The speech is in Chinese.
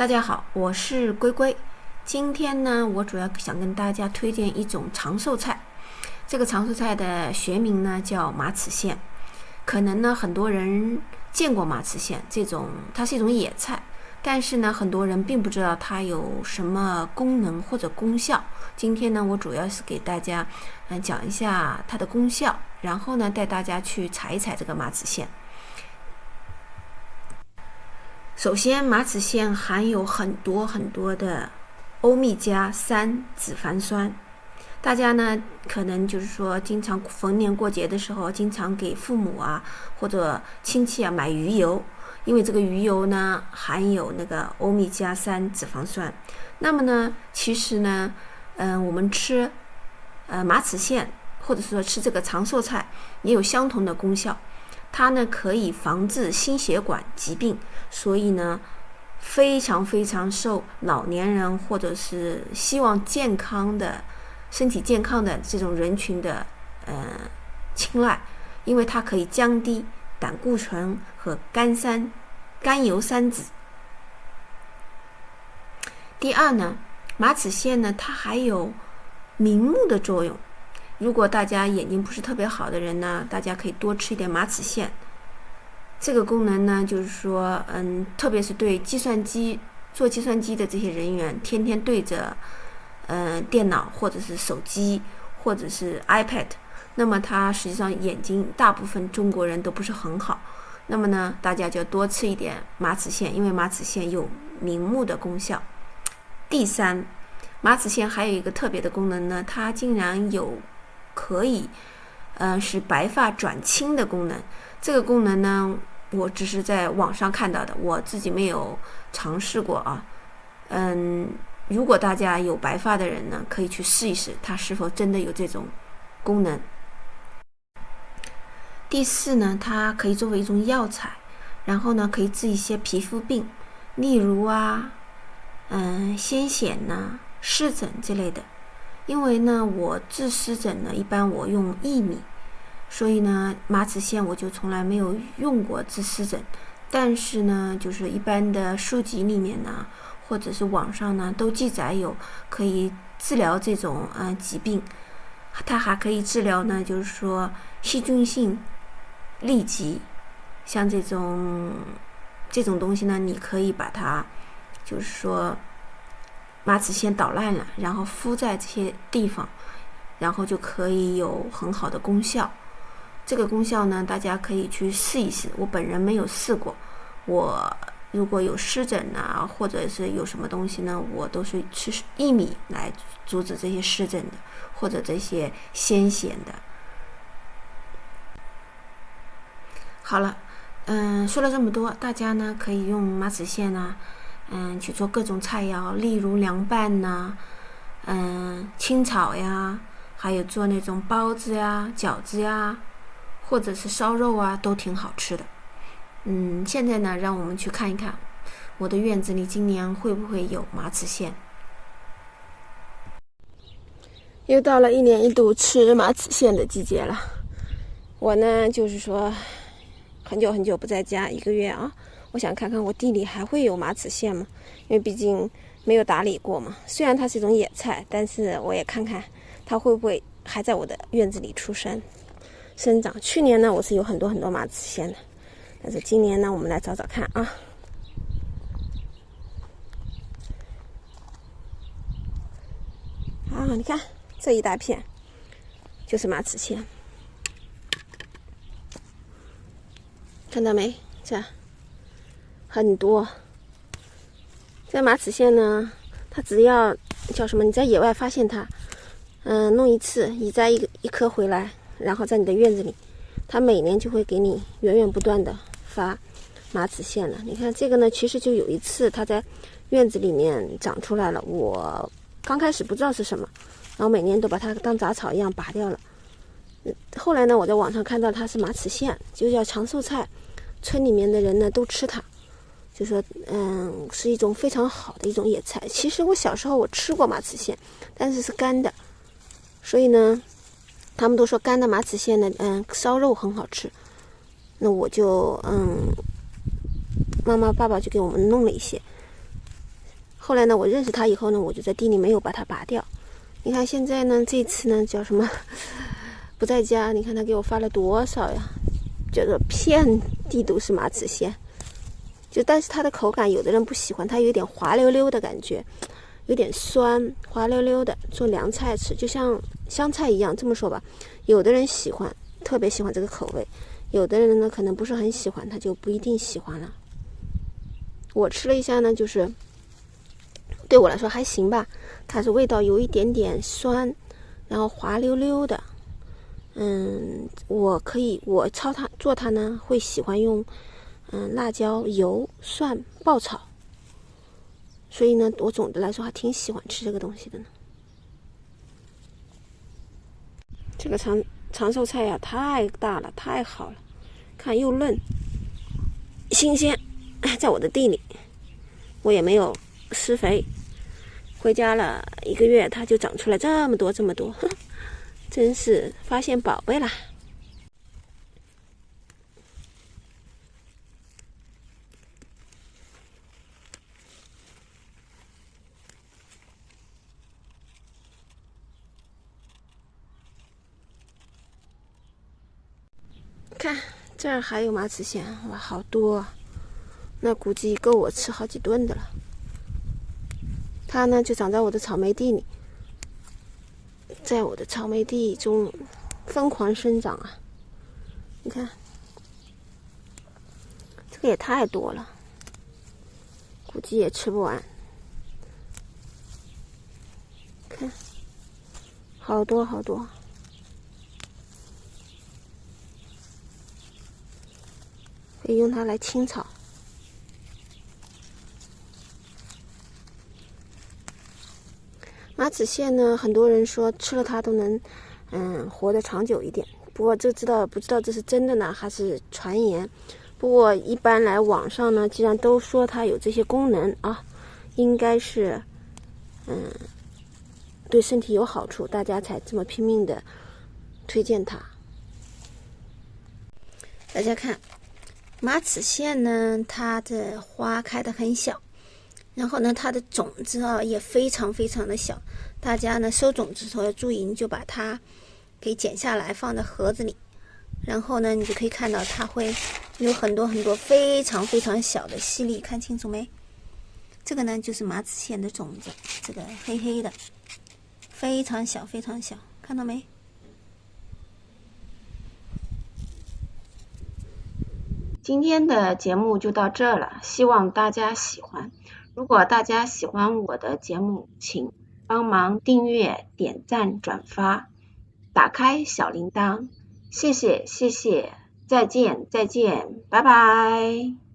大家好，我是龟龟。今天呢，我主要想跟大家推荐一种长寿菜。这个长寿菜的学名呢叫马齿苋。可能呢很多人见过马齿苋，它是一种野菜，但是呢很多人并不知道它有什么功能或者功效。今天呢我主要是给大家讲一下它的功效，然后呢带大家去采一采这个马齿苋。首先，马齿苋含有很多的欧米伽3脂肪酸。大家呢可能就是说经常逢年过节的时候，经常给父母或者亲戚买鱼油，因为这个鱼油呢含有那个欧米伽3脂肪酸。那么呢其实呢我们吃马齿苋或者说吃这个长寿菜也有相同的功效。它呢可以防治心血管疾病，所以呢非常受老年人或者是希望身体健康的这种人群的青睐，因为它可以降低胆固醇和甘油三酯。第二呢，马齿苋呢它还有明目的作用。如果大家眼睛不是特别好的人呢，大家可以多吃一点马齿苋。这个功能呢，就是说，特别是对做计算机的这些人员，天天对着电脑或者是手机或者是 iPad， 那么他实际上眼睛大部分中国人都不是很好。那么呢，大家就多吃一点马齿苋，因为马齿苋有明目的功效。第三，马齿苋还有一个特别的功能呢，它竟然可以使白发转青的功能。这个功能呢我只是在网上看到的，我自己没有尝试过如果大家有白发的人呢，可以去试一试它是否真的有这种功能。第四呢，它可以作为一种药材，然后呢可以治一些皮肤病，例如鲜血湿疹之类的。因为呢我治湿疹呢一般我用薏米，所以呢马齿苋我就从来没有用过治湿疹。但是呢就是一般的书籍里面呢或者是网上呢都记载有可以治疗这种疾病。它还可以治疗呢就是说细菌性痢疾，像这种东西呢，你可以把它就是说马齿苋捣烂了，然后敷在这些地方，然后就可以有很好的功效。这个功效呢，大家可以去试一试。我本人没有试过，我如果有湿疹或者是有什么东西呢，我都是吃薏米来阻止这些湿疹的，或者这些鲜血的。好了，说了这么多，大家呢可以用马齿苋去做各种菜肴，例如凉拌清炒呀，还有做那种包子呀、饺子呀，或者是烧肉都挺好吃的。现在呢，让我们去看一看我的院子里今年会不会有马齿苋。又到了一年一度吃马齿苋的季节了。我呢，就是说很久不在家，1个月我想看看我地里还会有马齿苋吗？因为毕竟没有打理过嘛。虽然它是一种野菜，但是我也看看它会不会还在我的院子里生长。去年呢，我是有很多马齿苋的，但是今年呢，我们来找找看你看这一大片就是马齿苋，看到没？这很多。这马齿苋呢，它只要叫什么？你在野外发现它，弄一次，移栽一颗回来，然后在你的院子里，它每年就会给你源源不断的发马齿苋了。你看这个呢，其实就有一次它在院子里面长出来了，我刚开始不知道是什么，然后每年都把它当杂草一样拔掉了。后来呢，我在网上看到它是马齿苋，就叫长寿菜，村里面的人呢都吃它，就说是一种非常好的一种野菜。其实我小时候我吃过马齿苋，但是是干的，所以呢他们都说干的马齿苋呢烧肉很好吃。那我就妈妈爸爸就给我们弄了一些，后来呢，我认识它以后呢，我就在地里没有把它拔掉。你看现在呢，这次呢叫什么？不在家，你看他给我发了多少呀？叫做遍地都是马齿苋。但是它的口感，有的人不喜欢，它有点滑溜溜的感觉，有点酸，滑溜溜的，做凉菜吃，就像香菜一样。这么说吧，有的人喜欢，特别喜欢这个口味；有的人呢，可能不是很喜欢，他就不一定喜欢了。我吃了一下呢，就是对我来说还行吧，它是味道有一点点酸，然后滑溜溜的。我做它呢，会喜欢用辣椒、油、蒜爆炒，所以呢，我总的来说还挺喜欢吃这个东西的呢。这个长寿菜呀，太大了，太好了，看又嫩，新鲜，在我的地里，我也没有施肥，回家了1个月，它就长出来这么多，真是发现宝贝啦！看这儿还有马齿苋，哇，好多啊！那估计够我吃好几顿的了。它呢就长在我的草莓地里，在我的草莓地中疯狂生长啊！你看，这个也太多了，估计也吃不完。看，好多，可以用它来清炒。马齿苋呢，很多人说吃了它都能活得长久一点，不过不知道这是真的呢还是传言。不过一般来网上呢，既然都说它有这些功能啊，应该是对身体有好处，大家才这么拼命的推荐它。大家看，马齿苋呢，它的花开得很小，然后呢，它的种子啊也非常的小。大家呢收种子的时候要注意，你就把它给剪下来放在盒子里，然后呢，你就可以看到它会有很多非常小的细粒，看清楚没？这个呢就是马齿苋的种子，这个黑黑的，非常小，看到没？今天的节目就到这了，希望大家喜欢。如果大家喜欢我的节目，请帮忙订阅、点赞、转发，打开小铃铛，谢谢，再见，拜拜。